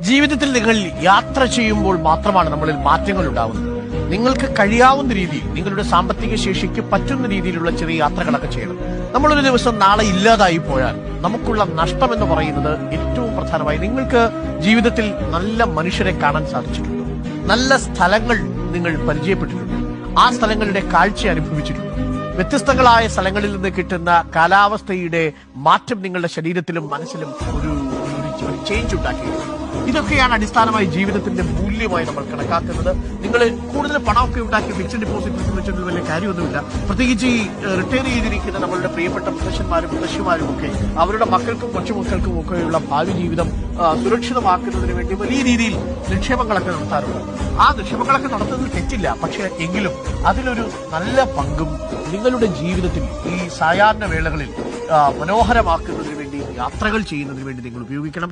ജീവിതത്തിൽ നിങ്ങൾ യാത്ര ചെയ്യുമ്പോൾ മാത്രമാണ് നമ്മളിൽ മാറ്റങ്ങൾ ഉണ്ടാവുന്നത്. നിങ്ങൾക്ക് കഴിയാവുന്ന രീതിയിൽ നിങ്ങളുടെ സാമ്പത്തിക ശേഷിക്ക് പറ്റുന്ന രീതിയിലുള്ള ചെറിയ യാത്രകളൊക്കെ ചെയ്യണം. നമ്മളൊരു ദിവസം നാളെ ഇല്ലാതായി പോയാൽ നമുക്കുള്ള നഷ്ടം എന്ന് പറയുന്നത് ഏറ്റവും പ്രധാനമായി നിങ്ങൾക്ക് ജീവിതത്തിൽ നല്ല മനുഷ്യരെ കാണാൻ സാധിച്ചിട്ടുണ്ട്, നല്ല സ്ഥലങ്ങൾ നിങ്ങൾ പരിചയപ്പെട്ടിട്ടുണ്ട്, ആ സ്ഥലങ്ങളുടെ കാഴ്ച അനുഭവിച്ചിട്ടുണ്ട്, വ്യത്യസ്തങ്ങളായ സ്ഥലങ്ങളിൽ നിന്ന് കിട്ടുന്ന കാലാവസ്ഥയുടെ മാറ്റം നിങ്ങളുടെ ശരീരത്തിലും മനസ്സിലും ഒരു ചേഞ്ച് ഉണ്ടാക്കിയിട്ടുണ്ട്. ഇതൊക്കെയാണ് അടിസ്ഥാനമായി ജീവിതത്തിന്റെ മൂല്യമായി നമ്മൾ കണക്കാക്കുന്നത്. നിങ്ങൾ കൂടുതൽ പണമൊക്കെ ഉണ്ടാക്കി ഫിക്സഡ് ഡിപ്പോസിറ്റ് വെച്ചിട്ട് വലിയ കാര്യമൊന്നുമില്ല. പ്രത്യേകിച്ച് ഈ റിട്ടയർ ചെയ്തിരിക്കുന്ന നമ്മളുടെ പ്രിയപ്പെട്ട മുത്തശ്ശന്മാരും മുത്തശ്ശിമാരും ഒക്കെ അവരുടെ മക്കൾക്കും കൊച്ചുമക്കൾക്കും ഒക്കെയുള്ള ഭാവി ജീവിതം സുരക്ഷിതമാക്കുന്നതിന് വേണ്ടി വലിയ രീതിയിൽ നിക്ഷേപങ്ങളൊക്കെ നടത്താറുണ്ട്. ആ നിക്ഷേപങ്ങളൊക്കെ നടത്തുന്നത് തെറ്റില്ല, പക്ഷെ എങ്കിലും അതിലൊരു നല്ല പങ്കും നിങ്ങളുടെ ജീവിതത്തിൽ ഈ സായാഹ്ന വേളകളിൽ മനോഹരമാക്കുന്നതിന് വേണ്ടി യാത്രകൾ ചെയ്യുന്നതിന് വേണ്ടി നിങ്ങൾ ഉപയോഗിക്കണം.